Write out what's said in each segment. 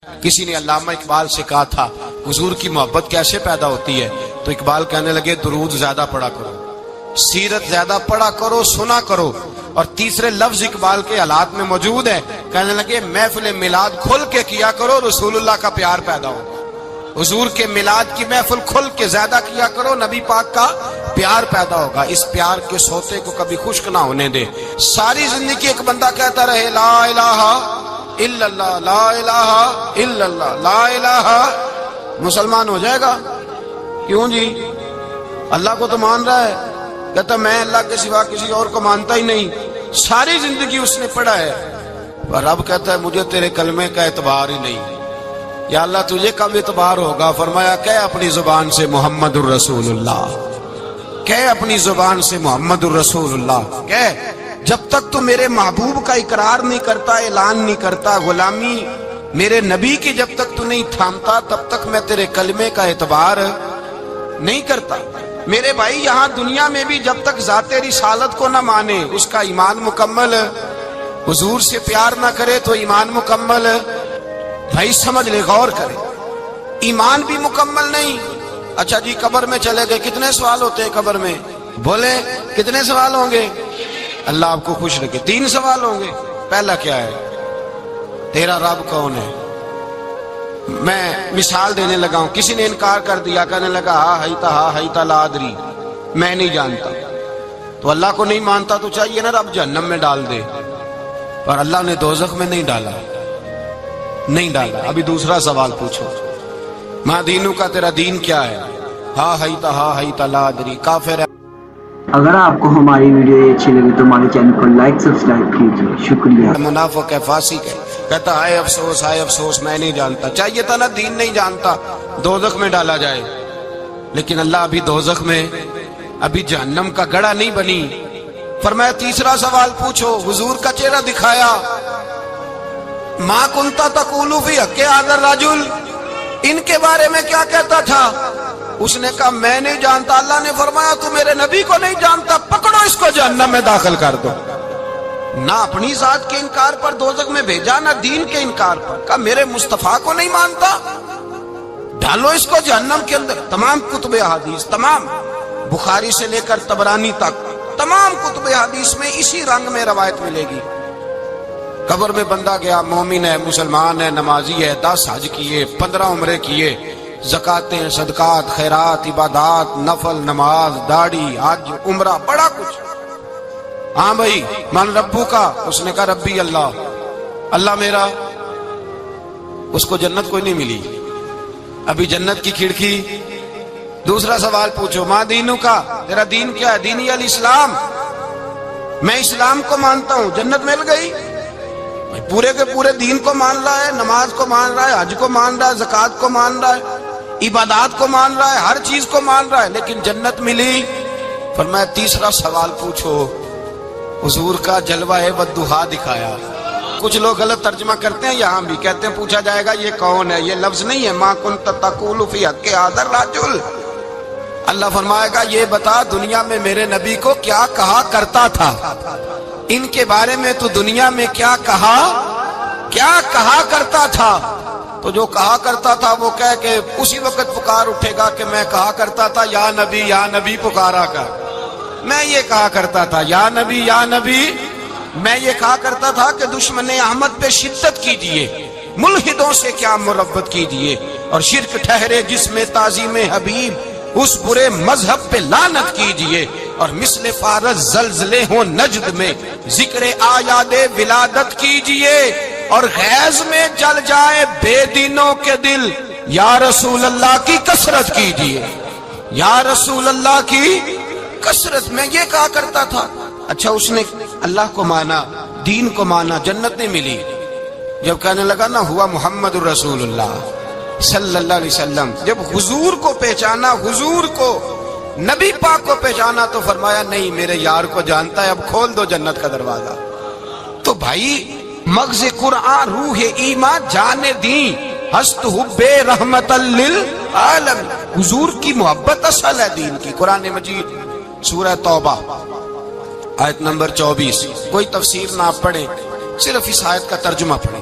کسی نے علامہ اقبال سے کہا تھا حضور کی محبت کیسے پیدا ہوتی ہے، تو اقبال کہنے لگے درود زیادہ پڑھا کرو، سیرت زیادہ پڑھا کرو، سنا کرو۔ اور تیسرے لفظ اقبال کے حالات میں موجود ہے، کہنے لگے محفل میلاد کھل کے کیا کرو، رسول اللہ کا پیار پیدا ہو۔ حضور کے میلاد کی محفل کھل کے زیادہ کیا کرو، نبی پاک کا پیار پیدا ہوگا۔ اس پیار کے سوتے کو کبھی خشک نہ ہونے دے۔ ساری زندگی ایک بندہ کہتا رہے لا الہ الا اللہ، لا الہ الا اللہ، لا الہ، مسلمان ہو جائے گا؟ کیوں جی؟ اللہ کو تو مان رہا ہے، کہتا میں اللہ کے سوا کسی اور کو مانتا ہی نہیں۔ ساری زندگی اس نے پڑھا ہے، اور رب کہتا ہے مجھے تیرے کلمے کا اعتبار ہی نہیں۔ یا اللہ تجھے کب اعتبار ہوگا؟ فرمایا کہ اپنی زبان سے محمد الرسول اللہ، کہ اپنی زبان سے محمد الرسول اللہ، کہ جب تک تو میرے محبوب کا اقرار نہیں کرتا، اعلان نہیں کرتا، غلامی میرے نبی کی جب تک تو نہیں تھامتا، تب تک میں تیرے کلمے کا اعتبار نہیں کرتا۔ میرے بھائی یہاں دنیا میں بھی جب تک ذات رسالت کو نہ مانے، اس کا ایمان مکمل، حضور سے پیار نہ کرے تو ایمان مکمل، بھائی سمجھ لے، غور کرے، ایمان بھی مکمل نہیں۔ اچھا جی قبر میں چلے گئے، کتنے سوال ہوتے ہیں قبر میں؟ بولے کتنے سوال ہوں گے؟ اللہ آپ کو خوش رکھے، 3 سوال ہوں گے۔ پہلا کیا ہے؟ تیرا رب کون ہے؟ میں مثال دینے لگا ہوں، کسی نے انکار کر دیا، کہنے لگا ہا ہیتا لا ادری، میں نہیں جانتا۔ تو اللہ کو نہیں مانتا تو چاہیے نا رب جہنم میں ڈال دے، پر اللہ نے دوزخ میں نہیں ڈالا، نہیں ڈالا۔ ابھی دوسرا سوال پوچھو، ماں دینو کا تیرا دین کیا ہے؟ ہا ہیتا لا ادری، کافر ہے۔ اگر آپ کو ہماری ویڈیو اچھی لگے تو ہمارے چینل کو لائک سبسکرائب کیجیے، شکریہ۔ منافق ہے، فاسق ہے، کہتا ہائے افسوس میں نہیں جانتا۔ چاہیے تھا نا دین نہیں جانتا دوزخ میں ڈالا جائے، لیکن اللہ ابھی دوزخ میں، ابھی جہنم کا گڑھا نہیں بنی۔ فرمایا تیسرا سوال پوچھو، حضور کا چہرہ دکھایا، ما کنتا تقول فی حق ھذا الرجل، ان کے بارے میں کیا کہتا تھا؟ اس نے کہا میں نہیں جانتا۔ اللہ نے فرمایا تو میرے نبی کو نہیں جانتا، پکڑو اس کو جہنم میں داخل کر دو۔ نہ اپنی ذات کے انکار پر دوزخ میں بھیجا، نہ دین کے انکار پر، کہا میرے مصطفیٰ کو نہیں مانتا، ڈالو اس کو جہنم کے اندر۔ تمام کتب حدیث، تمام بخاری سے لے کر طبرانی تک، تمام کتب حدیث میں اسی رنگ میں روایت ملے گی۔ قبر میں بندہ گیا، مومن ہے، مسلمان ہے، نمازی ہے، 10 حج کیے، 15 عمرے کیے، زکاتیں، صدقات، خیرات، عبادات، نفل، نماز، داڑھی، حج، عمرہ، بڑا کچھ۔ ہاں بھائی من ربو کا، اس نے کہا ربی اللہ، اللہ میرا۔ اس کو جنت کوئی نہیں ملی، ابھی جنت کی کھڑکی۔ دوسرا سوال پوچھو، ماں دینو کا، تیرا دین کیا ہے؟ دینی الاسلام، میں اسلام کو مانتا ہوں، جنت مل گئی۔ پورے کے پورے دین کو مان رہا ہے، نماز کو مان رہا ہے، حج کو مان رہا ہے، زکات کو مان رہا ہے، عبادات کو مان رہا ہے، ہر چیز کو مان رہا ہے، لیکن جنت ملی۔ فرمایا تیسرا سوال پوچھو، حضور کا جلوہ والضحیٰ دکھایا۔ کچھ لوگ غلط ترجمہ کرتے ہیں، یہاں بھی کہتے ہیں پوچھا جائے گا یہ کون ہے، یہ لفظ نہیں ہے، ما کنت تقول فی حق ھذا الرجل۔ اللہ فرمائے گا یہ بتا دنیا میں میرے نبی کو کیا کہا کرتا تھا، ان کے بارے میں تو دنیا میں کیا کہا کرتا تھا؟ تو جو کہا کرتا تھا وہ کہہ کے اسی وقت پکار اٹھے گا کہ میں کہا کرتا تھا یا نبی پکارا کر، میں یہ کہا کرتا تھا یا نبی، میں یہ کہا کرتا تھا کہ دشمن احمد پہ شدت کیجیے، ملحدوں سے کیا مربت کیجیے، اور شرک ٹھہرے جس میں تعظیم حبیب، اس برے مذہب پہ لعنت کیجیے، اور مثل فارس زلزلے ہوں نجد میں ذکر آیاد ولادت کیجیے، اور غیظ میں جل جائے بے دینوں کے دل، یا رسول اللہ کی کثرت کیجیے، یا رسول اللہ کی کثرت۔ میں یہ کہا کرتا تھا۔ اچھا اس نے اللہ کو مانا، دین کو مانا، جنت نہیں ملی۔ جب کہنے لگا نا ہوا محمد الرسول اللہ صلی اللہ علیہ وسلم، جب حضور کو پہچانا، حضور کو، نبی پاک کو پہچانا، تو فرمایا نہیں میرے یار کو جانتا ہے، اب کھول دو جنت کا دروازہ۔ تو بھائی مغز قرآن روح ایمان جان دین ہست حب رحمت للعالم، حضور کی محبت اصل ہے دین کی۔ قرآن مجید سورہ توبہ آیت نمبر 24، کوئی تفسیر نہ آپ پڑھیں، صرف اس آیت کا ترجمہ پڑھیں۔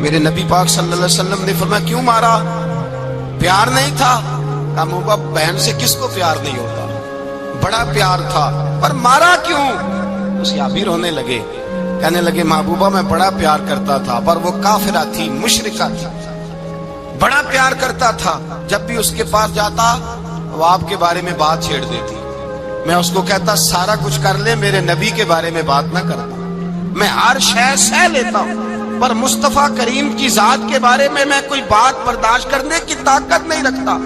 میرے نبی پاک صلی اللہ علیہ وسلم نے فرمایا کیوں مارا؟ پیار نہیں تھا؟ کہا محبوبہ بہن سے کس کو پیار نہیں ہوتا، بڑا پیار تھا، پر مارا کیوں؟ صحابی رونے لگے، کہنے لگے محبوبہ میں بڑا پیار کرتا تھا پر وہ کافرہ تھی، مشرکہ تھی، بڑا پیار کرتا تھا، جب بھی اس کے پاس جاتا وہ آپ کے بارے میں بات چھیڑ دیتی، میں اس کو کہتا سارا کچھ کر لے میرے نبی کے بارے میں بات نہ کرتا، میں ہر شے سہ لیتا ہوں پر مصطفیٰ کریم کی ذات کے بارے میں کوئی بات برداشت کرنے کی طاقت نہیں رکھتا،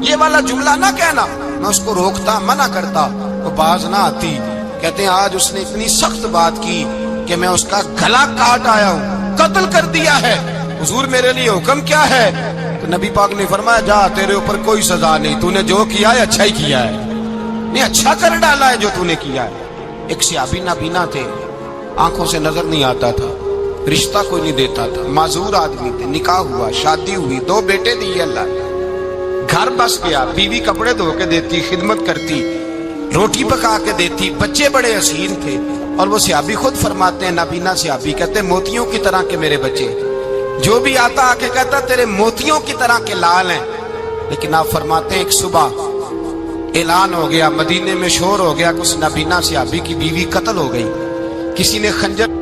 یہ والا جملہ نہ کہنا۔ میں اس کو روکتا، منع کرتا، وہ باز نہ آتی۔ کہتے ہیں آج اس نے اتنی سخت بات کی کہ میں اس کا گلا کاٹ آیا ہوں، قتل کر دیا ہے۔ حضور میرے لیے حکم کیا ہے؟ تو نبی پاک نے فرمایا جا تیرے اوپر کوئی سزا نہیں، تو نے جو کیا ہے اچھا ہی کیا ہے، نہیں اچھا کر ڈالا ہے جو تو نے کیا ہے۔ ایک صحابی نابینا تھے، آنکھوں سے نظر نہیں آتا تھا، رشتہ کوئی نہیں دیتا تھا، معذور آدمی تھے، نکاح ہوا، شادی ہوئی، 2 بیٹے دیے اللہ نے، گھر بس گیا، بیوی کپڑے دھو کے دیتی، خدمت کرتی، روٹی پکا کے دیتی، بچے بڑے حسین تھے۔ اور وہ صحابی خود فرماتے ہیں، نابینا صحابی کہتے ہیں موتیوں کی طرح کے میرے بچے، جو بھی آتا آ کے کہتا تیرے موتیوں کی طرح کے لال ہیں۔ لیکن آپ فرماتے ہیں ایک صبح اعلان ہو گیا، مدینے میں شور ہو گیا کہ اس نابینا صحابی کی بیوی قتل ہو گئی، کسی نے خنجر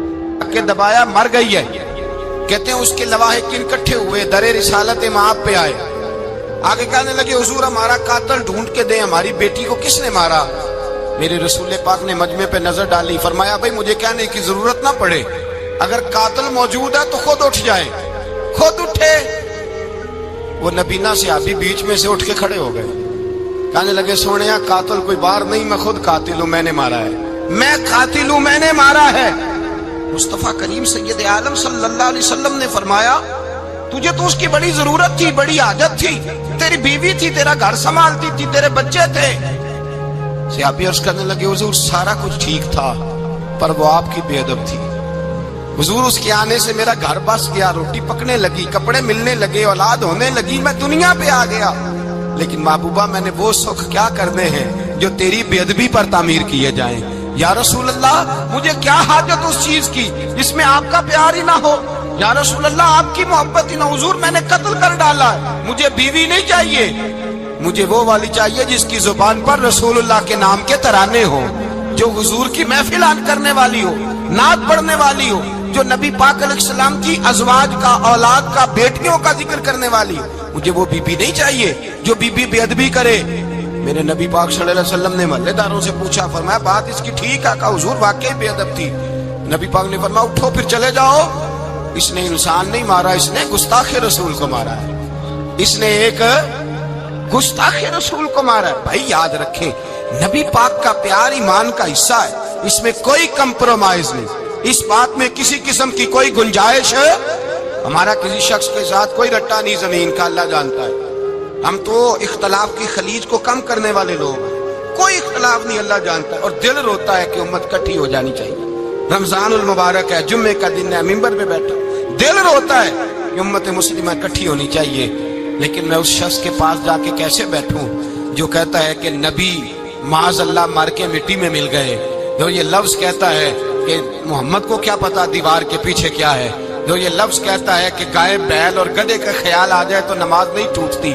کے دبایا، مر گئی ہے۔ کہتے ہیں اس کے لواحقین اکٹھے ہوئے، در رسالت امام پہ آئے، آگے کہنے لگے حضور ہمارا قاتل ڈھونڈ کے دیں، ہماری بیٹی کو کس نے مارا؟ میرے رسول پاک نے مجمع پہ نظر ڈالی، فرمایا بھائی مجھے کہنے کی ضرورت نہ پڑے، اگر قاتل موجود ہے تو خود اٹھ جائے۔ خود اٹھے، وہ نبینا صحابی بیچ میں سے اٹھ کے کھڑے ہو گئے، کہنے لگے سونیا قاتل کوئی باہر نہیں، میں خود قاتل ہوں، میں نے مارا ہے، میں قاتل ہوں، میں نے مارا ہے۔ مصطفیٰ کریم سید عالم صلی اللہ علیہ وسلم نے فرمایا تجھے تو اس کی بڑی ضرورت تھی، بڑی عادت تھی، تیری بیوی تھی، تیرا گھر سنبھالتی تھی، تیرے بچے تھے۔ صحابی عرض کرنے لگے حضور سارا کچھ ٹھیک تھا پر وہ آپ کی بے ادب تھی، حضور اس کے آنے سے میرا گھر بس گیا، روٹی پکنے لگی، کپڑے ملنے لگے، اولاد ہونے لگی، میں دنیا پہ آ گیا، لیکن محبوبہ میں نے وہ سکھ کیا کرنے ہیں جو تیری بے ادبی پر تعمیر کیے جائیں۔ یا رسول اللہ مجھے کیا حاجت اس چیز کی جس میں آپ کا پیار ہی نہ ہو، یا رسول اللہ آپ کی محبت ہی نہ، حضور میں نے قتل کر ڈالا ہے، مجھے بیوی نہیں چاہیے، مجھے وہ والی چاہیے جس کی زبان پر رسول اللہ کے نام کے ترانے ہو، جو حضور کی محفل آن کرنے والی ہو، نعت پڑھنے والی ہو، جو نبی پاک علیہ السلام کی ازواج کا، اولاد کا، بیٹیوں کا ذکر کرنے والی ہو، مجھے وہ بی بی نہیں چاہیے جو بی بی بے ادبی کرے۔ میرے نبی پاک صلی اللہ علیہ وسلم نے محلے داروں سے پوچھا، فرمایا بات اس کی ٹھیک ہے؟ کہا حضور واقعی بے ادب تھی۔ نبی پاک نے فرمایا اٹھو پھر چلے جاؤ، اس نے انسان نہیں مارا، اس نے گستاخ رسول کو مارا ہے، اس نے ایک گستاخ رسول کو مارا ہے۔ بھائی یاد رکھیں نبی پاک کا پیار ایمان کا حصہ ہے، اس میں کوئی کمپرومائز نہیں، اس بات میں کسی قسم کی کوئی گنجائش ہے، ہمارا کسی شخص کے ساتھ کوئی رٹا نہیں زمین کا، اللہ جانتا ہے، ہم تو اختلاف کی خلیج کو کم کرنے والے لوگ ہیں، کوئی اختلاف نہیں، اللہ جانتا ہے، اور دل روتا ہے کہ امت کٹھی ہو جانی چاہیے۔ رمضان المبارک ہے، جمعے کا دن ہے، منبر پہ بیٹھا، دل روتا ہے کہ امت مسلمہ کٹھی ہونی چاہیے، لیکن میں اس شخص کے پاس جا کے کیسے بیٹھوں جو کہتا ہے کہ نبی معاذ اللہ مر کے مٹی میں مل گئے، جو یہ لفظ کہتا ہے کہ محمد کو کیا پتا دیوار کے پیچھے کیا ہے، جو یہ لفظ کہتا ہے کہ گائے بیل اور گدھے کا خیال آ جائے تو نماز نہیں ٹوٹتی،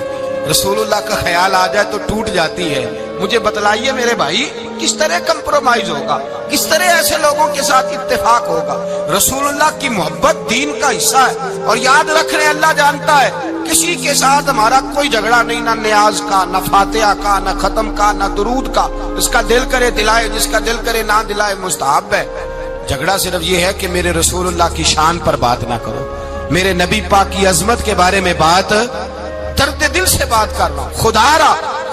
رسول اللہ کا خیال آ جائے تو ٹوٹ جاتی ہے۔ مجھے بتلائیے میرے بھائی کس طرح کمپرومائز ہوگا، کس طرح ایسے لوگوں کے ساتھ اتفاق ہوگا؟ رسول اللہ کی محبت دین کا حصہ ہے، اور یاد رکھ رہے اللہ جانتا ہے کسی کے ساتھ ہمارا کوئی جھگڑا نہیں، نہ نیاز کا، نہ فاتحہ کا، نہ ختم کا، نہ درود کا، جس کا دل کرے دلائے، جس کا دل کرے نہ دلائے، مستحب ہے۔ جھگڑا صرف یہ ہے کہ میرے رسول اللہ کی شان پر بات نہ کرو، میرے نبی پاک کی عظمت کے بارے میں بات درد دل سے بات کر رہا ہوں،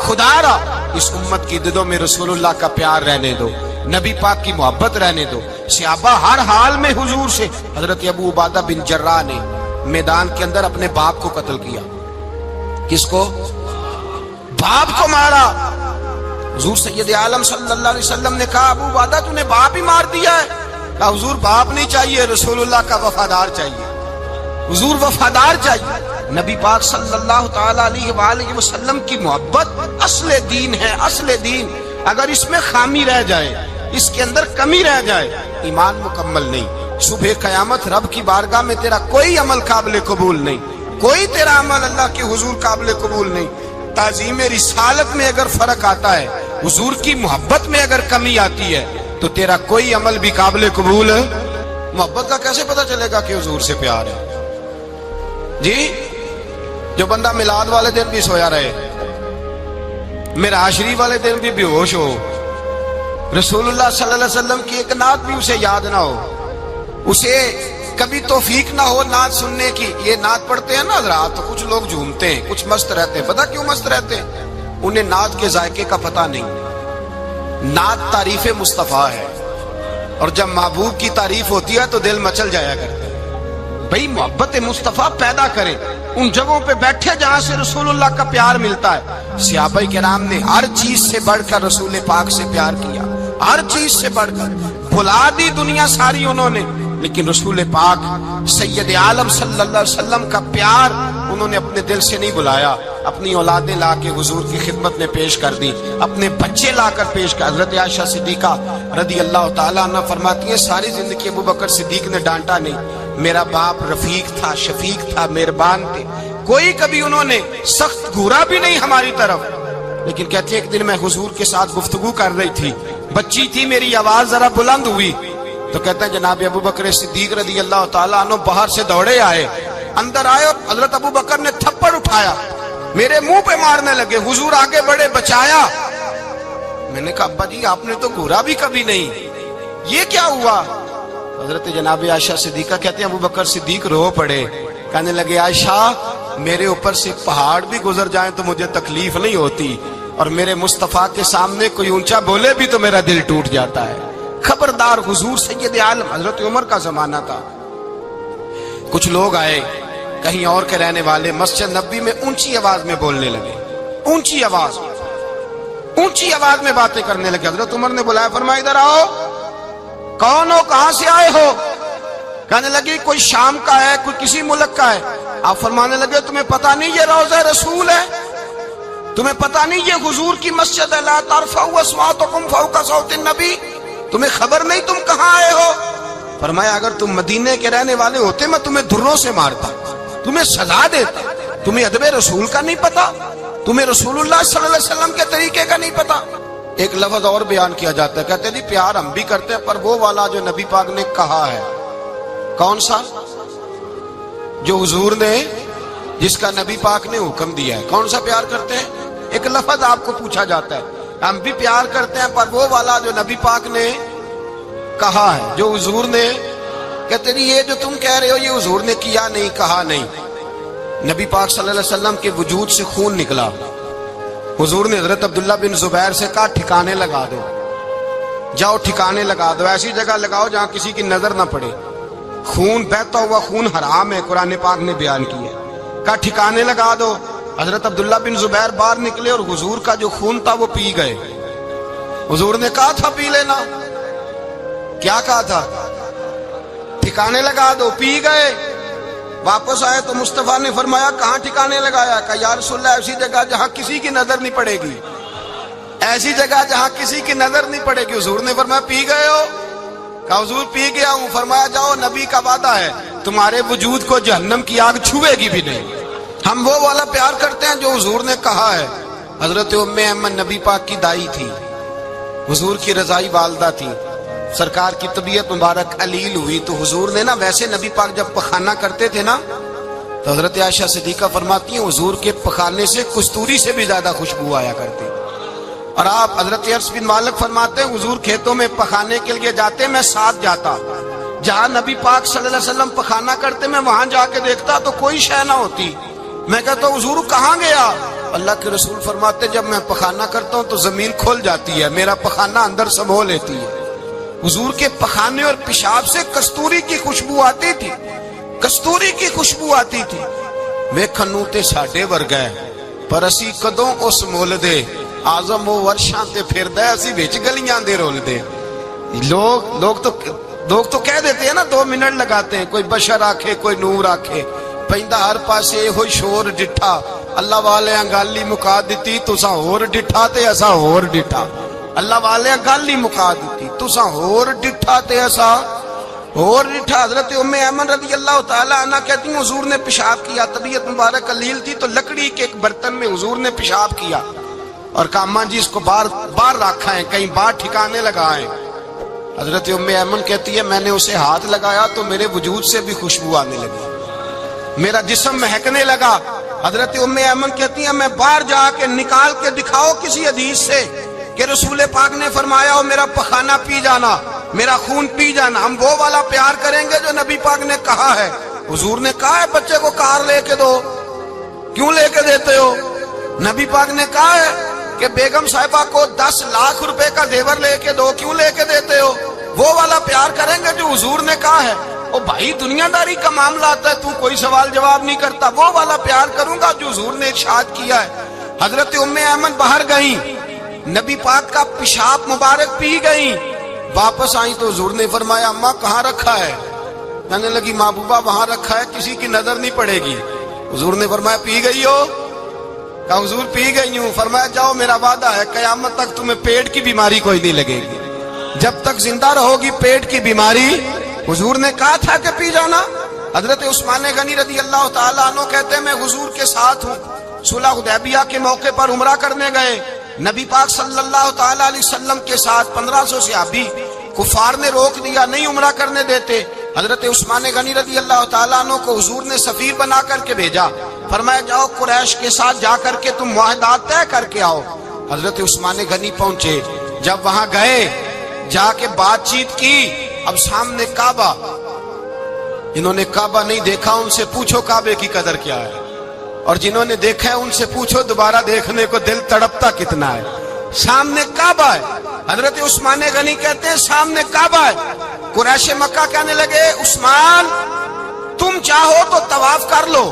خدا را اس امت کی دلوں میں رسول اللہ کا پیار رہنے دو، نبی پاک کی محبت رہنے دو۔ صحابہ ہر حال میں حضور سے، حضرت ابو عبادہ بن جراح نے میدان کے اندر اپنے باپ کو قتل کیا، کس کو؟ باپ کو مارا۔ حضور سید عالم صلی اللہ علیہ وسلم نے کہا ابو عبادہ تو نے باپ ہی مار دیا ہے؟ کہا حضور باپ نہیں چاہیے، رسول اللہ کا وفادار چاہیے، حضور وفادار چاہیے۔ نبی پاک صلی اللہ تعالی علیہ وآلہ وسلم کی محبت اصل دین ہے، اصل دین۔ اگر اس میں خامی رہ جائے، اس کے اندر کمی رہ جائے، ایمان مکمل نہیں۔ صبح قیامت رب کی بارگاہ میں تیرا کوئی عمل قابل قبول نہیں، کوئی تیرا عمل اللہ کے حضور قابل قبول نہیں۔ تعظیم رسالت میں اگر فرق آتا ہے، حضور کی محبت میں اگر کمی آتی ہے، تو تیرا کوئی عمل بھی قابل قبول ہے۔ محبت کا کیسے پتہ چلے گا کہ حضور سے پیار ہے؟ جی، جو بندہ میلاد والے دن بھی سویا رہے، معراج شریف والے دن بھی بے ہوش ہو، رسول اللہ صلی اللہ علیہ وسلم کی ایک نعت بھی اسے یاد نہ ہو، اسے کبھی توفیق نہ ہو نعت سننے کی۔ یہ نعت پڑھتے ہیں نا حضرات، تو کچھ لوگ جھومتے ہیں، کچھ مست رہتے ہیں۔ پتہ کیوں مست رہتے ہیں؟ انہیں نعت کے ذائقے کا پتہ نہیں۔ نعت تعریف مصطفیٰ ہے، اور جب محبوب کی تعریف ہوتی ہے تو دل مچل جایا کرتا ہے۔ بھئی محبت مصطفیٰ پیدا کریں ان جگہوں پہ بیٹھے جہاں سے رسول اللہ کا پیار ملتا ہے۔ صحابہ کرام نے ہر چیز سے بڑھ کر رسول پاک سے پیار کیا، ہر چیز سے بڑھ کر۔ بھلا دی دنیا ساری انہوں نے، لیکن رسول پاک سید عالم صلی اللہ علیہ وسلم کا پیار انہوں نے اپنے دل سے نہیں بلایا۔ اپنی اولادیں لا کے حضور کی خدمت میں پیش کر دی، اپنے بچے لا کر پیش کر۔ حضرت عائشہ صدیقہ رضی اللہ تعالیٰ عنہ فرماتی ہیں ساری زندگی ابو بکر صدیق نے ڈانٹا نہیں، میرا باپ رفیق تھا، شفیق تھا، مہربان تھے، کوئی کبھی انہوں نے سخت گھورا بھی نہیں ہماری طرف۔ لیکن کہتے ہیں ایک دن میں حضور کے ساتھ گفتگو کر رہی تھی، بچی تھی، میری آواز ذرا بلند ہوئی، تو کہتے ہیں جناب ابو بکر صدیق رضی اللہ تعالیٰ عنہ باہر سے دوڑے آئے، اندر آئے اور حضرت ابو بکر نے تھپڑ اٹھایا، میرے منہ پہ مارنے لگے۔ حضور آگے بڑھے، بچایا۔ میں نے کہا ابا جی آپ نے تو گھورا بھی کبھی نہیں، یہ کیا ہوا؟ حضرت جناب عائشہ صدیقہ کہتے ہیں ابو بکر صدیق رو پڑے، کہنے لگے عائشہ میرے اوپر سے پہاڑ بھی گزر جائیں تو مجھے تکلیف نہیں ہوتی، اور میرے مصطفیٰ کے سامنے کوئی اونچا بولے بھی تو میرا دل ٹوٹ جاتا ہے۔ خبردار، حضور سید عالم، حضرت عمر کا زمانہ تھا، کچھ لوگ آئے کہیں اور کے رہنے والے، مسجد نبوی میں اونچی آواز میں بولنے لگے، اونچی آواز میں باتیں کرنے لگے۔ حضرت عمر نے بلایا، فرمایا ادھر آؤ، کون ہو، کہاں سے آئے ہو؟ کہنے لگی کوئی شام کا ہے، کوئی کسی ملک کا ہے۔ آپ فرمانے لگے تمہیں پتہ نہیں یہ روضہ رسول ہے؟ تمہیں پتہ نہیں یہ حضور کی مسجد ہے؟ لا ترفعوا اصواتکم فوق صوت النبی، تمہیں خبر نہیں تم کہاں آئے ہو؟ فرمایا اگر تم مدینے کے رہنے والے ہوتے میں تمہیں دھروں سے مارتا، تمہیں سزا دیتا۔ تمہیں ادب رسول کا نہیں پتا؟ تمہیں رسول اللہ صلی اللہ علیہ وسلم کے طریقے کا نہیں پتا؟ ایک لفظ اور بیان کیا جاتا ہے، کہتے ہیں جی پیار ہم بھی کرتے ہیں، پر وہ والا جو نبی پاک نے کہا ہے۔ کون سا؟ جو حضور نے، جس کا نبی پاک نے حکم دیا ہے۔ کون سا پیار کرتے ہیں؟ ایک لفظ آپ کو پوچھا جاتا ہے، ہم بھی پیار کرتے ہیں پر وہ والا جو نبی پاک نے کہا ہے، جو حضور نے۔ کہتے ہیں یہ جو تم کہہ رہے ہو یہ حضور نے کیا نہیں، کہا نہیں۔ نبی پاک صلی اللہ علیہ وسلم کے وجود سے خون نکلا، حضور نے حضرت عبداللہ بن زبیر سے کہا ٹھکانے لگا دو، جاؤ ٹھکانے لگا دو، ایسی جگہ لگاؤ جہاں کسی کی نظر نہ پڑے۔ خون بہتا ہوا خون حرام ہے، قرآن پاک نے بیان کیا ہے، کہا ٹھکانے لگا دو۔ حضرت عبداللہ بن زبیر باہر نکلے اور حضور کا جو خون تھا وہ پی گئے۔ حضور نے کہا تھا پی لینا، کیا کہا تھا؟ ٹھکانے لگا دو، پی گئے۔ واپس آئے تو مصطفیٰ نے فرمایا کہاں ٹھکانے لگایا؟ کہا یا رسول اللہ ایسی جگہ جہاں کسی کی نظر نہیں پڑے گی، ایسی جگہ جہاں کسی کی نظر نہیں پڑے گی۔ حضور نے فرمایا پی گئے ہو؟ کہا حضور پی گیا ہوں۔ فرمایا جاؤ، نبی کا وعدہ ہے تمہارے وجود کو جہنم کی آگ چھوئے گی بھی نہیں۔ ہم وہ والا پیار کرتے ہیں جو حضور نے کہا ہے۔ حضرت ام ایمن نبی پاک کی دائی تھی، حضور کی رضائی والدہ تھی، سرکار کی طبیعت مبارک علیل ہوئی تو حضور نے نا، ویسے نبی پاک جب پخانہ کرتے تھے نا تو حضرت عائشہ صدیقہ فرماتی ہیں حضور کے پخانے سے کستوری سے بھی زیادہ خوشبو آیا کرتی۔ اور آپ حضرت انس بن مالک فرماتے ہیں حضور کھیتوں میں پخانے کے لیے جاتے، میں ساتھ جاتا، جہاں نبی پاک صلی اللہ علیہ وسلم پخانہ کرتے میں وہاں جا کے دیکھتا تو کوئی شے نہ ہوتی۔ میں کہتا ہوں حضور کہاں گیا؟ اللہ کے رسول فرماتے جب میں پخانہ کرتا ہوں تو زمین کھل جاتی ہے، میرا پخانہ اندر سمو لیتی ہے۔ حضور کے پخانے اور پیشاب سے کستوری کی خوشبو آتی تھی، کستوری کی خوشبو آتی تھی۔ ویکھنوں تے ساڈے ورگا ہے پر اسی کدوں اس مول دے، آزم وہ ورشاں تے پھردا ہے، اسی وچ گلیاں دے رول دے۔ لوگ تو کہہ دیتے ہیں نا 2 منٹ لگاتے ہیں، کوئی بشر آکھے کوئی نور آکھے، پیندا ہر پاسے ہوئی شور ڈٹھا، اللہ والے انگالی مکا دیتی تساں ہور ڈٹھا تے اساں ہور ڈٹھا۔ اللہ والے گل ہی مکا دیتی تساں ہور ڈٹھا تے ایسا اور ڈٹھا۔ حضرت ام ایمن رضی اللہ تعالی عنہ کہتی ہیں حضور نے پیشاب کیا، طبیعت مبارک قلیل تھی تو لکڑی کے ایک برتن میں حضور نے پیشاب کیا اور کہا اماں جی اس کو باہر رکھا ہے، کہیں باہر ٹھکانے لگائیں۔ حضرت ام ایمن کہتی ہے میں نے اسے ہاتھ لگایا تو میرے وجود سے بھی خوشبو آنے لگی، میرا جسم مہکنے لگا۔ حضرت ام ایمن کہتی ہیں میں باہر جا کے نکال کے دکھاؤ کسی حدیث سے کہ رسول پاک نے فرمایا ہو میرا پخانہ پی جانا، میرا خون پی جانا، ہم وہ والا پیار کریں گے جو نبی پاک نے کہا ہے۔ حضور نے کہا ہے بچے کو کار لے کے دو، کیوں لے کے دیتے ہو؟ نبی پاک نے کہا ہے کہ بیگم صاحبہ کو 10 لاکھ روپے کا زیور لے کے دو، کیوں لے کے دیتے ہو؟ وہ والا پیار کریں گے جو حضور نے کہا ہے۔ او بھائی دنیا داری کا معاملہ آتا ہے تو کوئی سوال جواب نہیں کرتا، وہ والا پیار کروں گا جو حضور نے ارشاد کیا ہے۔ حضرت ام ایمن باہر گئیں، نبی پاک کا پیشاب مبارک پی گئیں، واپس آئیں تو حضور نے فرمایا اماں کہاں رکھا ہے؟ کہنے لگی محبوبہ وہاں رکھا ہے، کسی کی نظر نہیں پڑے گی۔ حضور نے فرمایا پی گئی ہو؟ کہا حضور پی گئی ہوں۔ فرمایا جاؤ میرا وعدہ ہے قیامت تک تمہیں پیٹ کی بیماری کوئی نہیں لگے گی، جب تک زندہ رہو گی پیٹ کی بیماری۔ حضور نے کہا تھا کہ پی جانا۔ حضرت عثمان غنی رضی اللہ تعالیٰ عنہ کہتے ہیں میں حضور کے ساتھ ہوں، صلح حدیبیہ کے موقع پر عمرہ کرنے گئے، نبی پاک صلی اللہ تعالیٰ علیہ وسلم کے ساتھ 1500 صحابی، کفار نے روک دیا نہیں عمرہ کرنے دیتے۔ حضرت عثمان غنی رضی اللہ تعالیٰ عنہ کو حضور نے سفیر بنا کر کے بھیجا، فرمایا جاؤ قریش کے ساتھ جا کر کے تم معاہدات طے کر کے آؤ۔ حضرت عثمان غنی پہنچے، جب وہاں گئے جا کے بات چیت کی، اب سامنے کعبہ، جنہوں نے کعبہ نہیں دیکھا ان سے پوچھو کعبے کی قدر کیا ہے، اور جنہوں نے دیکھا ہے ان سے پوچھو دوبارہ دیکھنے کو دل تڑپتا کتنا ہے۔ سامنے کعبہ ہے، حضرت عثمان غنی کہتے ہیں سامنے کعبہ ہے۔ قریش مکہ کہنے لگے عثمان تم چاہو تو طواف کر لو،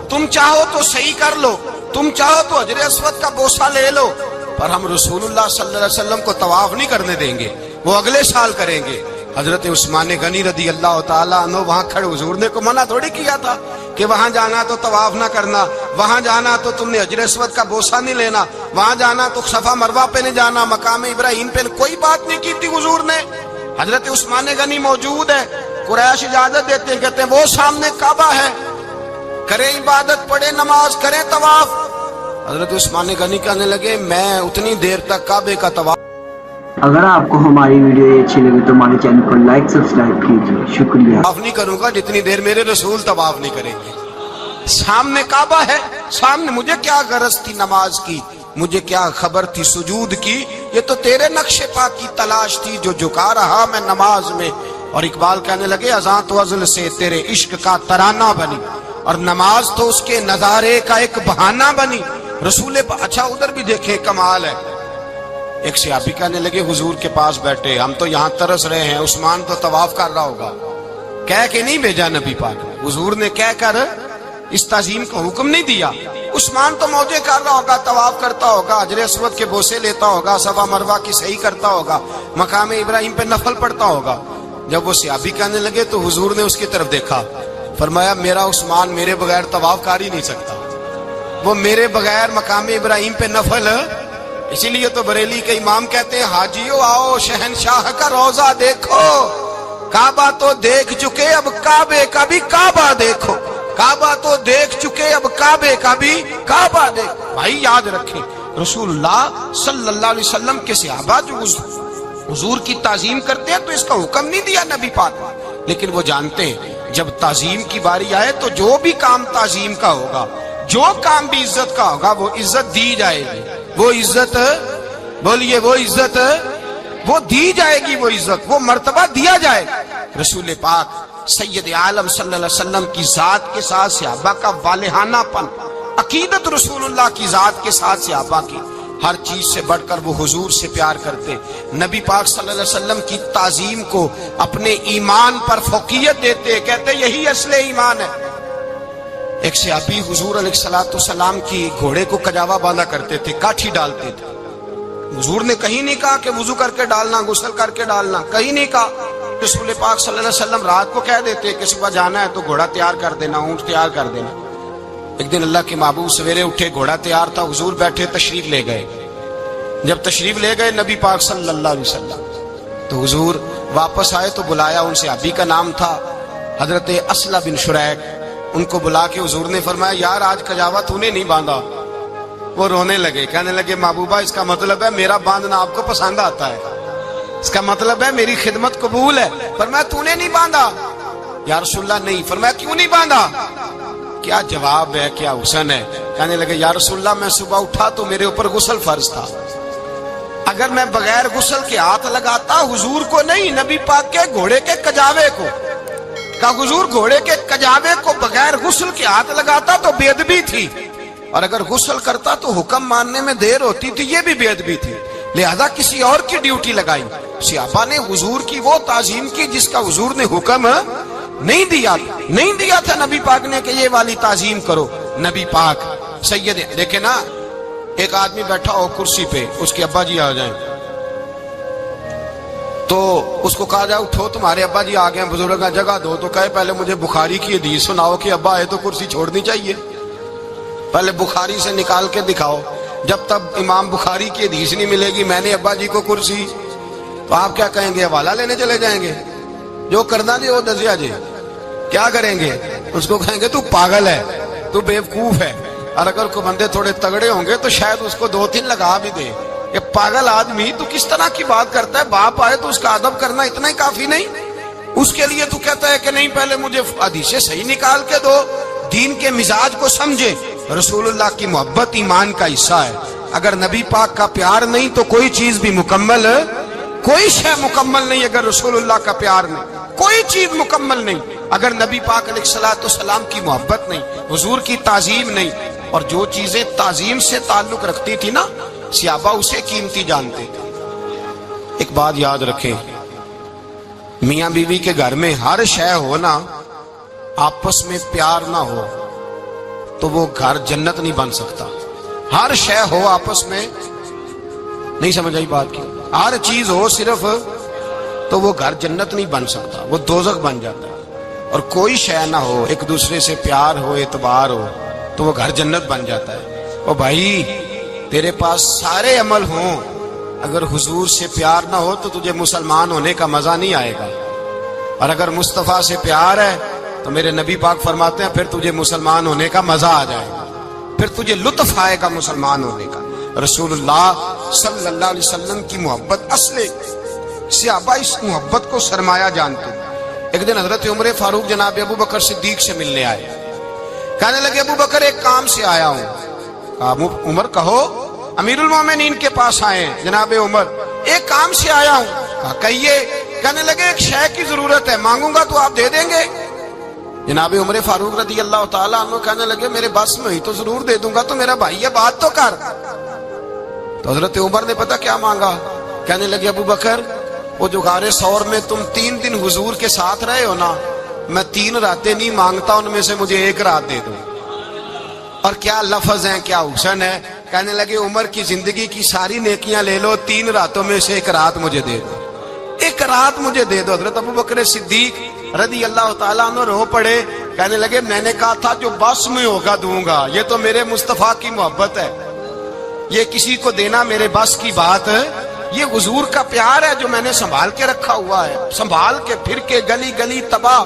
تم چاہو تو صحیح کر لو، تم چاہو تو حجر اسود کا بوسہ لے لو، پر ہم رسول اللہ صلی اللہ علیہ وسلم کو طواف نہیں کرنے دیں گے، وہ اگلے سال کریں گے۔ حضرت عثمان غنی رضی اللہ تعالیٰ عنہ وہاں کھڑے، حضور نے کو منع تھوڑی کیا تھا کہ وہاں جانا تو طواف نہ کرنا، وہاں جانا تو تم نے حجر اسود کا بوسہ نہیں لینا، وہاں جانا تو صفا مروہ پہ نہیں جانا، مقام ابراہیم پہ کوئی بات نہیں کی تھی حضور نے۔ حضرت عثمان غنی موجود ہے، قریش اجازت دیتے ہیں، کہتے ہیں وہ سامنے کعبہ ہے، کریں عبادت، پڑھیں نماز، کریں طواف۔ حضرت عثمان غنی کہنے لگے میں اتنی دیر تک کعبے کا طواف۔ اگر آپ کو ہماری ویڈیو اچھی لگے تو ہمارے چینل کو لائک سبسکرائب کیجیے، شکریہ۔ طواف نہیں کروں گا جتنی دیر میرے رسول طواف نہیں کریں گے۔ سامنے کعبہ ہے، سامنے، مجھے کیا غرض تھی نماز کی، مجھے کیا خبر تھی سجود کی، یہ تو تیرے نقش پاک کی تلاش تھی جو جھکا رہا میں نماز میں۔ اور اقبال کہنے لگے اذان تو ازل سے تیرے عشق کا ترانہ بنی، اور نماز تو اس کے نظارے کا ایک بہانہ بنی۔ رسول اچھا ادھر بھی دیکھیں کمال ہے، ایک صحابی کہنے لگے حضور کے پاس بیٹھے ہم تو یہاں ترس رہے ہیں، عثمان تو طواف کر رہا ہوگا، کہہ کے نہیں بھیجا نبی پاک، حضور نے کہہ کر اس تعظیم کا حکم نہیں دیا۔ عثمان تو موجے کر رہا ہوگا، طواف کرتا ہوگا، حجر اسود کے بوسے لیتا ہوگا، صفا مروہ کی صحیح کرتا ہوگا، مقام ابراہیم پہ نفل پڑھتا ہوگا۔ جب وہ صحابی کہنے لگے تو حضور نے اس کی طرف دیکھا، فرمایا میرا عثمان میرے بغیر طواف کر ہی نہیں سکتا، وہ میرے بغیر مقام ابراہیم پہ نفل۔ اسی لیے تو بریلی کے امام کہتے ہیں حاجیو آؤ شہنشاہ کا روضہ دیکھو، کعبہ تو دیکھ چکے اب کعبے کا بھی کعبہ دیکھو، کعبہ تو دیکھ چکے اب کعبے کا بھی کعبہ دیکھو۔ بھائی یاد رکھیں رسول اللہ صلی اللہ علیہ وسلم کے صحابہ جو حضور کی تعظیم کرتے ہیں تو اس کا حکم نہیں دیا نبی پاک، لیکن وہ جانتے ہیں جب تعظیم کی باری آئے تو جو بھی کام تعظیم کا ہوگا، جو کام بھی عزت کا ہوگا وہ عزت دی جائے گی، وہ عزت بولیے، وہ عزت وہ دی جائے گی، وہ عزت وہ مرتبہ دیا جائے گا۔ رسول پاک سید عالم صلی اللہ علیہ وسلم کی ذات کے ساتھ صحابہ کا والہانہ پن، عقیدت رسول اللہ کی ذات کے ساتھ صحابہ کی، ہر چیز سے بڑھ کر وہ حضور سے پیار کرتے، نبی پاک صلی اللہ علیہ وسلم کی تعظیم کو اپنے ایمان پر فوقیت دیتے، کہتے یہی اصل ایمان ہے۔ ایک صحابی حضور علیہ السلام کی گھوڑے کو کجاوا باندھا کرتے تھے، کاٹھی ڈالتے تھے، حضور نے کہیں نہیں کہا کہ وضو کر کے ڈالنا، غسل کر کے ڈالنا، کہیں نہیں کہا۔ رسول پاک صلی اللہ علیہ وسلم رات کو کہہ دیتے کہ صبح جانا ہے تو گھوڑا تیار کر دینا، اونٹ تیار کر دینا۔ ایک دن اللہ کے محبوب سویرے اٹھے، گھوڑا تیار تھا، حضور بیٹھے تشریف لے گئے، جب تشریف لے گئے نبی پاک صلی اللہ علیہ وسلم تو حضور واپس آئے تو بلایا ان سے، ابھی کا نام تھا حضرت اسلح بن شریک، ان کو بلا کے حضور نے فرمایا یار آج کجاوا تو نے نہیں باندھا۔ وہ رونے لگے، کہنے لگے محبوبہ اس کا مطلب ہے میرا باندھنا آپ کو پسند آتا ہے، اس کا مطلب ہے میری خدمت قبول ہے۔ فرمایا تو نے نہیں باندھا؟ یا رسول اللہ نہیں۔ فرمایا کیوں نہیں باندھا؟ کیا جواب ہے، کیا حسن ہے۔ کہنے لگے یا رسول اللہ میں صبح اٹھا تو میرے اوپر غسل فرض تھا، اگر میں بغیر غسل کے ہاتھ لگاتا حضور کو نہیں نبی پاک کے گھوڑے کے کجاوے کو، کہا حضور گھوڑے کے کجاوے کو بغیر غسل کے ہاتھ لگاتا تو بے ادبی تھی، اور اگر غسل کرتا تو حکم ماننے میں دیر ہوتی تھی، یہ بھی بے ادبی تھی، لہذا کسی اور کی ڈیوٹی لگائی۔ صحابہ نے حضور کی وہ تعظیم کی جس کا حضور نے حکم نہیں دیا تھا نبی پاک نے کہ یہ والی تعظیم کرو۔ نبی پاک سید، دیکھیں نا ایک آدمی بیٹھا ہو کرسی پہ، اس کے ابا جی آ جائیں تو اس کو کہا جائے اٹھو تمہارے ابا جی آ گئے بزرگ کا جگہ دو، تو کہے پہلے مجھے بخاری کی حدیث سناؤ کہ ابا ہے تو کرسی چھوڑنی چاہیے، پہلے بخاری سے نکال کے دکھاؤ۔ جب تک امام بخاری کی حدیث نہیں ملے گی میں نے ابا جی کو کرسی، تو آپ کیا کہیں گے؟ حوالہ لینے چلے جائیں گے، جو کرنا جی وہ دسیا جی، کیا کریں گے؟ اس کو کہیں گے تو پاگل ہے، تو بیوقوف ہے، اور اگر کوئی بندے تھوڑے تگڑے ہوں گے تو شاید اس کو 2-3 لگا بھی دے کہ پاگل آدمی تو کس طرح کی بات کرتا ہے، باپ آئے تو اس کا ادب کرنا اتنا ہی کافی نہیں؟ اس کے لیے تو کہتا ہے کہ نہیں پہلے مجھے حدیثیں صحیح نکال کے دو، دین کے مزاج کو سمجھے۔ رسول اللہ کی محبت ایمان کا حصہ ہے، اگر نبی پاک کا پیار نہیں تو کوئی چیز بھی مکمل، کوئی شے مکمل نہیں، اگر رسول اللہ کا پیار نہیں کوئی چیز مکمل نہیں، اگر نبی پاک علیہ الصلوۃ والسلام کی محبت نہیں، حضور کی تعظیم نہیں، اور جو چیزیں تعظیم سے تعلق رکھتی تھی نا صحابہ اسے قیمتی جانتے تھے۔ ایک بات یاد رکھیں، میاں بیوی کے گھر میں ہر شے ہو نا، آپس میں پیار نہ ہو تو وہ گھر جنت نہیں بن سکتا۔ ہر شے ہو آپس میں، نہیں سمجھ آئی بات کی، ہر چیز ہو صرف تو وہ گھر جنت نہیں بن سکتا، وہ دوزخ بن جاتا ہے۔ اور کوئی شے نہ ہو، ایک دوسرے سے پیار ہو، اعتبار ہو تو وہ گھر جنت بن جاتا ہے۔ او بھائی تیرے پاس سارے عمل ہوں، اگر حضور سے پیار نہ ہو تو تجھے مسلمان ہونے کا مزہ نہیں آئے گا، اور اگر مصطفیٰ سے پیار ہے تو میرے نبی پاک فرماتے ہیں پھر تجھے مسلمان ہونے کا مزہ آ جائے گا، پھر تجھے لطف آئے گا مسلمان ہونے کا۔ رسول اللہ صلی اللہ علیہ وسلم کی محبت اصل، صحابہ اس محبت کو سرمایہ جانتے۔ ایک دن حضرت عمر فاروق جناب ابو بکر صدیق سے ملنے آئے، کہنے لگے ابو بکر ایک کام سے آیا ہوں۔ کہا عمر کہو۔ امیر المومنین کے پاس آئے جناب عمر، ایک کام سے آیا ہوں۔ کہا کہیے۔ کہنے لگے ایک شے کی ضرورت ہے، مانگوں گا تو آپ دے دیں گے؟ جناب عمر فاروق رضی اللہ تعالیٰ عنہ کہنے لگے میرے بس میں ہی تو ضرور دے دوں گا، تو میرا بھائی ہے بات تو کر۔ تو حضرت عمر نے پتہ کیا مانگا؟ کہنے لگے ابو بکر وہ جو غار ثور میں تم 3 دن حضور کے ساتھ رہے ہو نا، میں 3 راتیں نہیں مانگتا، ان میں سے مجھے 1 رات دے دو۔ اور کیا لفظ ہیں، کیا حسن ہے۔ کہنے لگے عمر کی زندگی کی ساری نیکیاں لے لو، 3 راتوں میں سے 1 رات مجھے دے دو، 1 رات مجھے دے دو۔ حضرت ابو بکر صدیق رضی اللہ تعالیٰ عنہ رو پڑے، کہنے لگے میں نے کہا تھا جو بس میں ہوگا دوں گا، یہ تو میرے مصطفیٰ کی محبت ہے، یہ کسی کو دینا میرے بس کی بات ہے، یہ حضور کا پیار ہے جو میں نے سنبھال کے رکھا ہوا ہے، سنبھال کے پھر کے گلی گلی تباہ،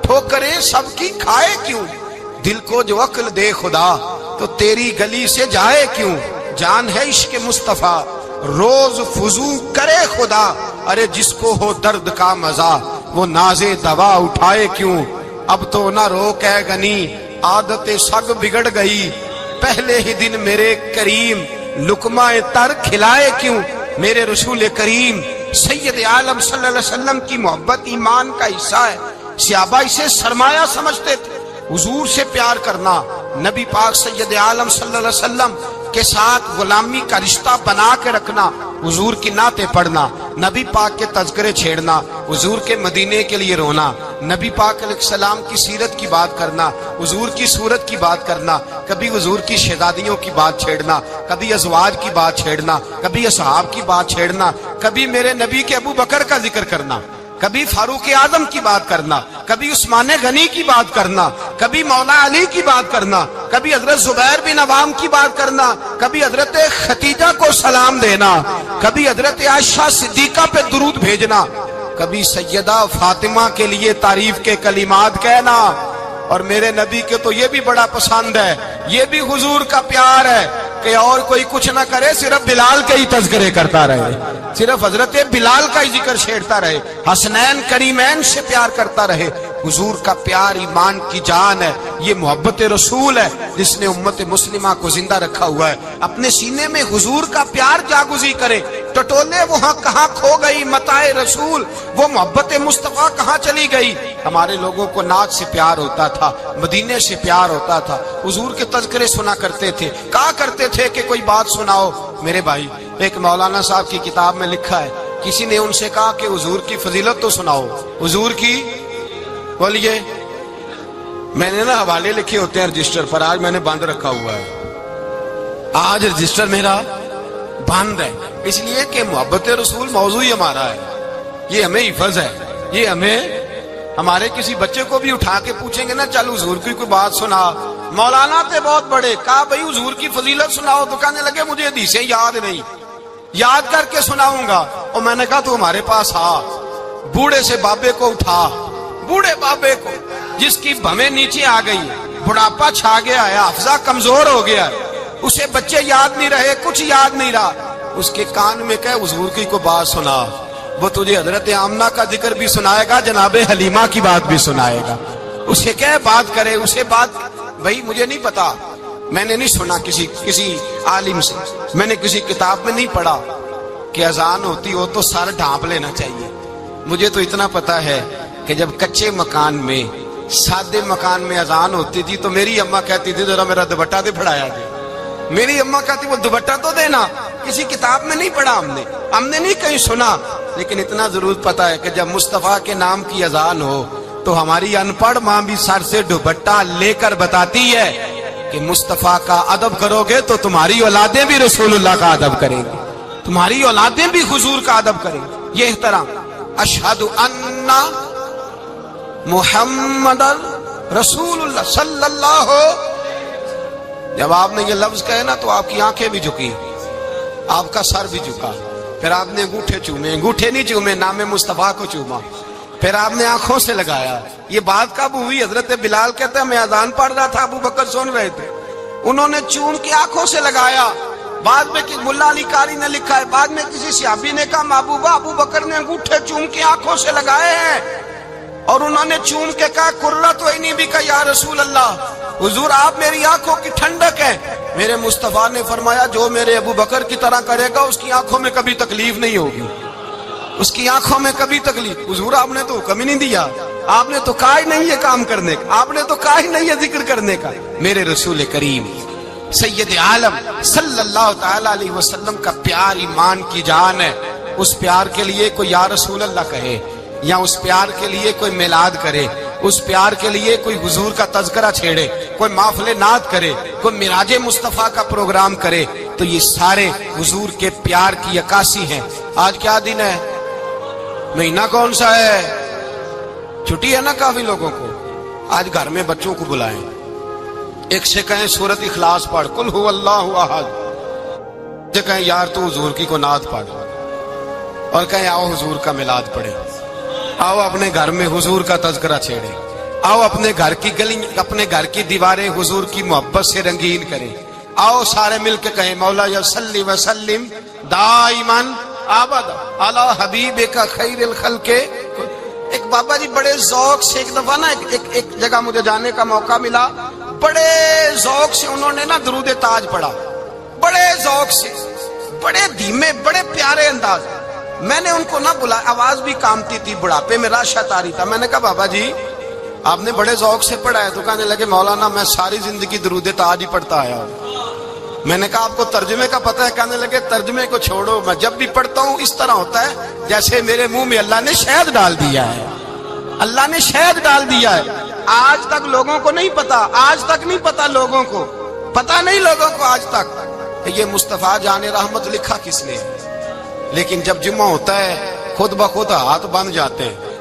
ٹھوکریں سب کی کھائے کیوں، دل کو جو عقل دے خدا تو تیری گلی سے جائے کیوں، جان ہے عشق مصطفیٰ روز فضو کرے خدا، ارے جس کو ہو درد کا مزہ وہ ناز دوا اٹھائے کیوں، اب تو نہ روک ہے غنی عادت سگ بگڑ گئی، پہلے ہی دن میرے کریم لقمہ تر کھلائے کیوں۔ میرے رسول کریم سید عالم صلی اللہ علیہ وسلم کی محبت ایمان کا حصہ ہے، صحابہ اسے سرمایہ سمجھتے تھے۔ حضور سے پیار کرنا، نبی پاک سید عالم صلی اللہ علیہ وسلم کے ساتھ غلامی کا رشتہ بنا کے رکھنا، حضور کی نعتیں پڑھنا، نبی پاک کے تذکرے چھیڑنا، حضور کے مدینے کے لیے رونا، نبی پاک علیہ السلام کی سیرت کی بات کرنا، حضور کی صورت کی بات کرنا، کبھی حضور کی شہزادیوں کی بات چھیڑنا، کبھی ازواج کی بات چھیڑنا، کبھی اصحاب کی بات چھیڑنا، کبھی میرے نبی کے ابو بکر کا ذکر کرنا، کبھی فاروق اعظم کی بات کرنا، کبھی عثمان غنی کی بات کرنا، کبھی مولا علی کی بات کرنا، کبھی حضرت زبیر بن عوام کی بات کرنا، کبھی حضرت ختیجہ کو سلام دینا، کبھی حضرت عائشہ صدیقہ پہ درود بھیجنا، کبھی سیدہ فاطمہ کے لیے تعریف کے کلمات کہنا. اور میرے نبی کے تو یہ بھی بڑا پسند ہے، یہ بھی حضور کا پیار ہے کہ اور کوئی کچھ نہ کرے، صرف بلال کے ہی تذکرے کرتا رہے، صرف حضرت بلال کا ہی ذکر چھیڑتا رہے، حسنین کریمین سے پیار کرتا رہے. حضور کا پیار ایمان کی جان ہے، یہ محبت رسول ہے جس نے امت مسلمہ کو زندہ رکھا ہوا ہے. اپنے سینے میں حضور کا پیار جاگزی کرے. ٹٹولے وہاں کہاں کھو گئی متاع رسول، وہ محبت مصطفیٰ کہاں چلی گئی. ہمارے لوگوں کو نعت سے پیار ہوتا تھا، مدینے سے پیار ہوتا تھا، حضور کے تذکرے سنا کرتے تھے. کہا کرتے تھے کہ کوئی بات سناؤ. میرے بھائی، ایک مولانا صاحب کی کتاب میں لکھا ہے، کسی نے ان سے کہا کہ حضور کی فضیلت تو سناؤ. حضور کی بولیے. میں نے نا حوالے لکھے ہوتے ہیں رجسٹر پر، آج میں نے بند رکھا ہوا ہے، آج رجسٹر میرا بند ہے، اس لیے کہ محبت رسول موضوع ہی ہمارا ہے. یہ ہمیں حفظ ہے، یہ ہمیں ہمارے کسی بچے کو بھی اٹھا کے پوچھیں گے نا چل حضور کی کوئی بات سنا. مولانا تھے بہت بڑے، کہا بھائی حضور کی فضیلت سناؤ، تو کہنے لگے مجھے حدیثیں یاد نہیں، یاد کر کے سناؤں گا. اور میں نے کہا تو ہمارے پاس آ، بوڑھے سے بابے کو اٹھا، بوڑھے بابے کو جس کی بھویں نیچے آ گئی، بڑھاپا چھا گیا ہے، حافظہ کمزور ہو گیا ہے، اسے بچے یاد نہیں رہے، کچھ یاد نہیں رہا، اس کے کان میں کہے حضور کی کو بات سنا. وہ تجھے حضرت آمنہ کا ذکر بھی سنائے گا، جناب حلیمہ کی بات بھی سنائے گا. اسے کہے بات کرے، اسے بات. بھائی مجھے نہیں پتا، میں نے نہیں سنا کسی عالم سے، میں نے کسی کتاب میں نہیں پڑھا کہ اذان ہوتی ہو تو سر ڈھانپ لینا چاہیے. مجھے تو اتنا پتا ہے کہ جب کچے مکان میں، سادے مکان میں اذان ہوتی تھی تو میری اماں کہتی تھی ذرا میرا دوپٹہ دے پھڑایا دے. میری اماں کہتی وہ دوپٹہ تو دینا. کسی کتاب میں نہیں پڑھا ہم نے نہیں کہیں سنا، لیکن اتنا ضرور پتا ہے کہ جب مصطفیٰ کے نام کی اذان ہو تو ہماری ان پڑھ ماں بھی سر سے دوپٹہ لے کر بتاتی ہے کہ مصطفیٰ کا ادب کرو گے تو تمہاری اولادیں بھی رسول اللہ کا ادب کریں گی، تمہاری اولادیں بھی حضور کا ادب کریں گی. یہ احترام. اشہد ان محمد رسول اللہ صلی اللہ ہو. جب آپ نے یہ لفظ کہے نا تو آپ کی آنکھیں بھی جھکی، آپ کا سر بھی جھکا. پھر آپ نے انگوٹھے چومے، انگوٹھے نہیں چومے، نام مصطفیٰ کو چوما. پھر آپ نے آنکھوں سے لگایا. یہ بات کب ہوئی؟ حضرت بلال کہتے ہیں میں اذان پڑھ رہا تھا، ابو بکر سن رہے تھے، انہوں نے چوم کے آنکھوں سے لگایا. بعد میں ملا علی قاری نے لکھا ہے، بعد میں کسی صحابی نے کہا محبوبہ ابو بکر نے انگوٹھے چوم کے آنکھوں سے لگائے ہیں، اور انہوں نے چوم کے کہا قرۃ عینی بک یا رسول اللہ، حضور آپ میری آنکھوں کی ٹھنڈک ہے. میرے مصطفیٰ نے فرمایا جو میرے ابو بکر کی طرح کرے گا اس کی آنکھوں میں کبھی تکلیف نہیں ہوگی، اس کی آنکھوں میں کبھی تکلیف. حضور آپ نے تو حکم ہی نہیں دیا، آپ نے تو کہا ہی نہیں یہ کام کرنے کا، آپ نے تو کہا ہی نہیں یہ ذکر کرنے کا. میرے رسول کریم سید عالم صلی اللہ تعالی علیہ وسلم کا پیار ایمان کی جان ہے. اس پیار کے لیے کوئی یا رسول اللہ کہے، یا اس پیار کے لیے کوئی میلاد کرے، اس پیار کے لیے کوئی حضور کا تذکرہ چھیڑے، کوئی محفل نعت کرے، کوئی معراج مصطفیٰ کا پروگرام کرے، تو یہ سارے حضور کے پیار کی عکاسی ہیں. آج کیا دن ہے؟ مہینہ کون سا ہے؟ چھٹی ہے نا کافی لوگوں کو. آج گھر میں بچوں کو بلائیں، ایک سے کہیں سورۃ اخلاص پڑھ، قل هو اللہ احد، سے کہیں یار تو حضور کی کو نعت پڑھ، اور کہیں آؤ حضور کا میلاد پڑھے، آؤ اپنے گھر میں حضور کا تذکرہ چھیڑے، آؤ اپنے گھر کی گلی، اپنے گھر کی دیواریں حضور کی محبت سے رنگین کریں. آؤ سارے مل کے کہیں مولا یا صلی وسلم دائما ابدا علی حبیبک خیر الخلق. ایک بابا جی بڑے ذوق سے ایک دفعہ نا ایک جگہ مجھے جانے کا موقع ملا، بڑے ذوق سے انہوں نے نا درود تاج پڑھا، بڑے ذوق سے، بڑے دھیمے، بڑے پیارے انداز. میں نے ان کو نہ بلایا، آواز بھی کامتی تھی، بڑھاپے میں راشت آ رہی تھا. میں نے کہا بابا جی آپ نے بڑے ذوق سے پڑھا ہے؟ تو کہنے لگے مولانا میں ساری زندگی درود تاج ہی پڑھتا آیا ہوں. میں نے کہا آپ کو ترجمے کا پتہ ہے؟ کہنے لگے ترجمے کو چھوڑو، میں جب بھی پڑھتا ہوں اس طرح ہوتا ہے جیسے میرے منہ میں اللہ نے شہد ڈال دیا ہے، اللہ نے شہد ڈال دیا ہے. آج تک لوگوں کو نہیں پتا، آج تک نہیں پتا لوگوں کو، پتا نہیں لوگوں کو آج تک کہ یہ مصطفیٰ جان رحمت لکھا کس نے. لیکن جب جمعہ ہوتا ہے خود بخود ہاتھ بن جاتے ہیں.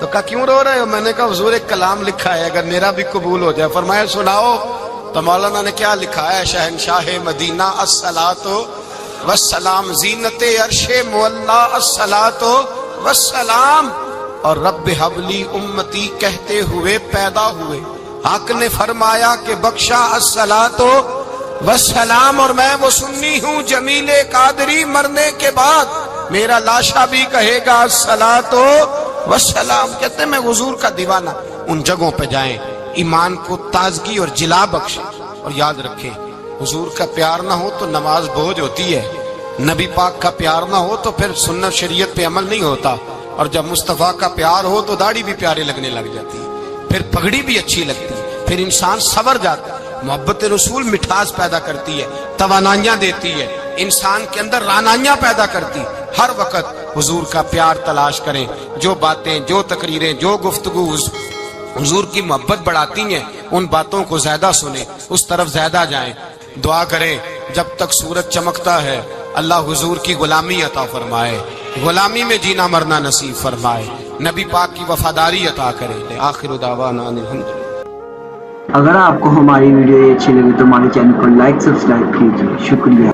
تو کہا کیوں رو رہے ہو؟ میں نے کہا حضور ایک کلام لکھا ہے اگر میرا بھی قبول ہو جائے. فرمایا سناؤ. تو مولانا نے کیا لکھا ہے؟ شہنشاہ مدینہ الصلاۃ والسلام، زینت عرش مولا الصلاۃ والسلام، اور رب حبلی امتی کہتے ہوئے پیدا ہوئے. حق نے فرمایا کہ بخشا الصلاۃ والسلام، اور میں وہ سنی ہوں جمیل قادری مرنے کے بعد میرا لاشا بھی کہے گا الصلاۃ والسلام. کہتے ہیں میں حضور کا دیوانہ. ان جگہوں پہ جائیں، ایمان کو تازگی اور جلا بخشیں. اور یاد رکھیں حضور کا پیار نہ ہو تو نماز بوجھ ہوتی ہے، نبی پاک کا پیار نہ ہو تو پھر سنت شریعت پہ عمل نہیں ہوتا، اور جب مصطفیٰ کا پیار ہو تو داڑھی بھی پیارے لگنے لگ جاتی ہے، پھر پگڑی بھی اچھی لگتی ہے، پھر انسان سنور جاتا ہے. محبت رسول مٹھاس پیدا کرتی ہے، توانائیاں دیتی ہے، انسان کے اندر رانائیاں پیدا کرتی. ہر وقت حضور کا پیار تلاش کریں. جو باتیں، جو تقریریں، جو گفتگو حضور کی محبت بڑھاتی ہیں ان باتوں کو زیادہ سنیں، اس طرف زیادہ جائیں. دعا کریں جب تک سورج چمکتا ہے اللہ حضور کی غلامی عطا فرمائے، غلامی میں جینا مرنا نصیب فرمائے، نبی پاک کی وفاداری عطا کرے. آخر دعوانا ان الحمدللہ. اگر آپ کو ہماری ویڈیو اچھی لگے تو ہمارے چینل کو لائک سبسکرائب کیجیے. شکریہ.